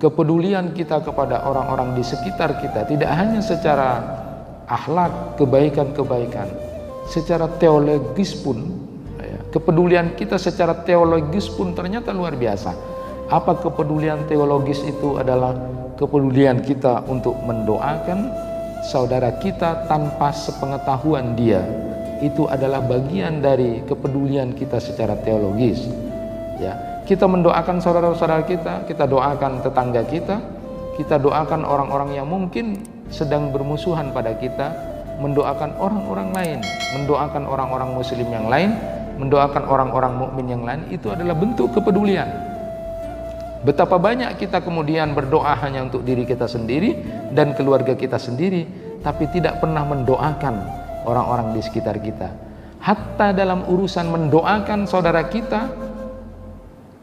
kepedulian kita kepada orang-orang di sekitar kita tidak hanya secara akhlak, kebaikan-kebaikan, secara teologis pun, kepedulian kita secara teologis pun ternyata luar biasa. Apa kepedulian teologis itu? Adalah kepedulian kita untuk mendoakan saudara kita tanpa sepengetahuan dia. Itu adalah bagian dari kepedulian kita secara teologis. Ya, kita mendoakan saudara-saudara kita doakan tetangga kita doakan orang-orang yang mungkin sedang bermusuhan pada kita, mendoakan orang-orang lain, mendoakan orang-orang muslim yang lain, mendoakan orang-orang mukmin yang lain. Itu adalah bentuk kepedulian. Betapa banyak kita kemudian berdoa hanya untuk diri kita sendiri dan keluarga kita sendiri, tapi tidak pernah mendoakan orang-orang di sekitar kita. Hatta dalam urusan mendoakan saudara kita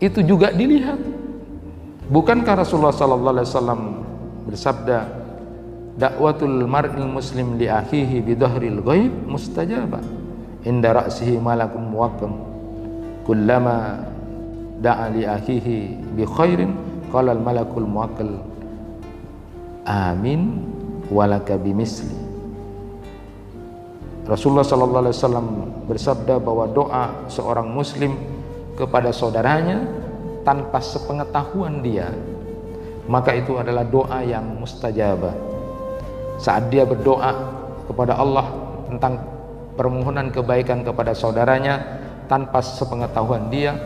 itu juga dilihat. Bukankah Rasulullah sallallahu alaihi wasallam bersabda, dakwatul mar'il muslim li akhihi bi dhahril ghaib mustajabah inda ra'sihi malakun muwakkam kullama da'a li akhihi bi khairin qala al malakul muwakkal amin walaka bimisli. Rasulullah sallallahu alaihi wasallam bersabda bahwa doa seorang muslim kepada saudaranya tanpa sepengetahuan dia, maka itu adalah doa yang mustajabah. Saat dia berdoa kepada Allah tentang permohonan kebaikan kepada saudaranya tanpa sepengetahuan dia,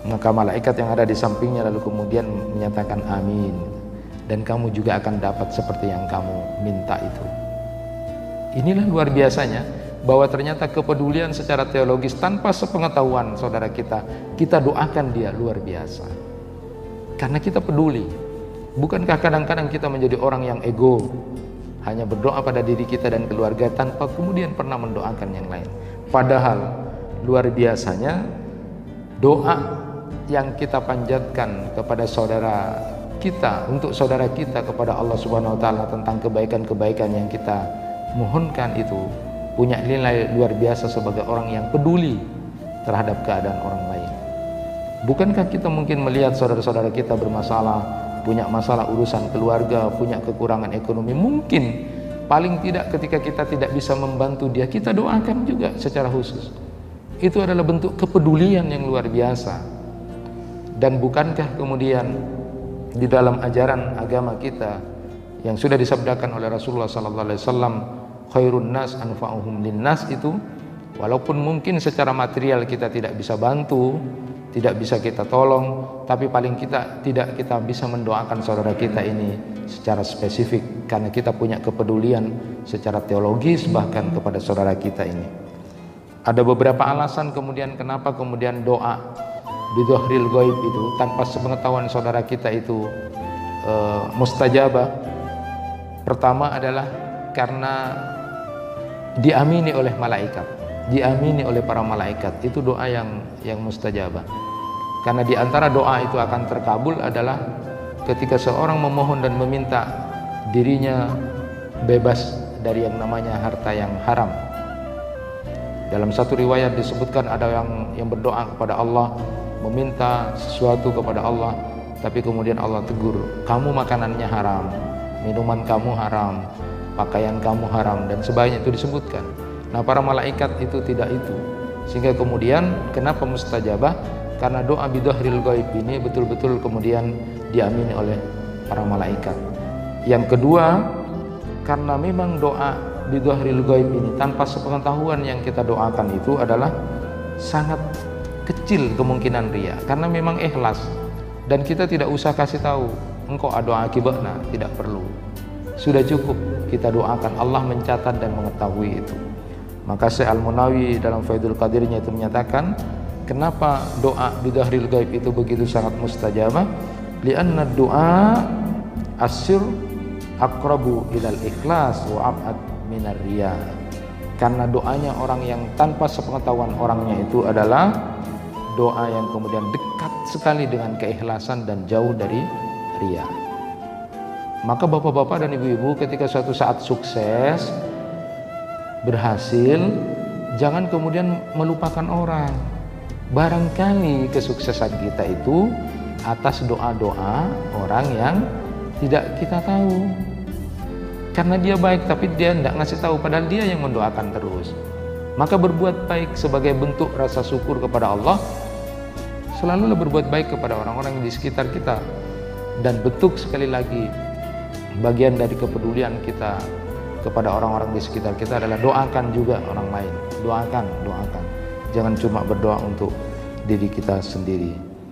maka malaikat yang ada di sampingnya lalu kemudian menyatakan amin, dan kamu juga akan dapat seperti yang kamu minta itu. Inilah luar biasanya bahwa ternyata kepedulian secara teologis tanpa sepengetahuan saudara kita doakan dia luar biasa. Karena kita peduli. Bukankah kadang-kadang kita menjadi orang yang ego, hanya berdoa pada diri kita dan keluarga tanpa kemudian pernah mendoakan yang lain. Padahal luar biasanya doa yang kita panjatkan kepada saudara kita, untuk saudara kita kepada Allah Subhanahu wa taala tentang kebaikan-kebaikan yang kita mohonkan itu punya nilai luar biasa sebagai orang yang peduli terhadap keadaan orang lain. Bukankah kita mungkin melihat saudara-saudara kita bermasalah, punya masalah urusan keluarga, punya kekurangan ekonomi, mungkin paling tidak ketika kita tidak bisa membantu dia, kita doakan juga secara khusus. Itu adalah bentuk kepedulian yang luar biasa. Dan bukankah kemudian di dalam ajaran agama kita yang sudah disabdakan oleh Rasulullah sallallahu alaihi wasallam, khairun nas anfa'uhum linnas, itu walaupun mungkin secara material kita tidak bisa bantu, tidak bisa kita tolong, tapi paling tidak kita bisa mendoakan saudara kita ini secara spesifik karena kita punya kepedulian secara teologis bahkan kepada saudara kita ini. Ada beberapa alasan kemudian kenapa kemudian doa bidhahril ghaib itu tanpa sepengetahuan saudara kita itu mustajabah. Pertama adalah karena diamini oleh malaikat, diamini oleh para malaikat. Itu doa yang mustajabah. Karena di antara doa itu akan terkabul adalah ketika seorang memohon dan meminta dirinya bebas dari yang namanya harta yang haram. Dalam satu riwayat disebutkan ada yang berdoa kepada Allah, meminta sesuatu kepada Allah, tapi kemudian Allah tegur, kamu makanannya haram, minuman kamu haram, pakaian kamu haram, dan sebagainya itu disebutkan. Nah, para malaikat itu tidak itu, sehingga kemudian kenapa mustajabah? Karena doa bidhahril ghaib ini betul-betul kemudian diamini oleh para malaikat. Yang kedua, karena memang doa bidhahril ghaib ini tanpa sepengetahuan yang kita doakan itu adalah sangat kecil kemungkinan riya, karena memang ikhlas dan kita tidak usah kasih tahu engkau doa akibatnya, tidak perlu. Sudah cukup kita doakan, Allah mencatat dan mengetahui itu. Maka Syekh Al-Munawi dalam Faidul Qadirnya itu menyatakan, kenapa doa bidhahril ghaib itu begitu sangat mustajabah? Li'anna doa asyir aqrabu ilal ikhlas wa ab'ad minar riya. Karena doanya orang yang tanpa sepengetahuan orangnya itu adalah doa yang kemudian dekat sekali dengan keikhlasan dan jauh dari riya. Maka bapak-bapak dan ibu-ibu, ketika suatu saat sukses, berhasil, jangan kemudian melupakan orang. Barangkali kesuksesan kita itu atas doa-doa orang yang tidak kita tahu. Karena dia baik tapi dia tidak ngasih tahu, padahal dia yang mendoakan terus. Maka berbuat baik sebagai bentuk rasa syukur kepada Allah. Selalulah berbuat baik kepada orang-orang di sekitar kita. Dan bentuk sekali lagi bagian dari kepedulian kita kepada orang-orang di sekitar kita adalah doakan juga orang lain. Doakan. Jangan cuma berdoa untuk diri kita sendiri.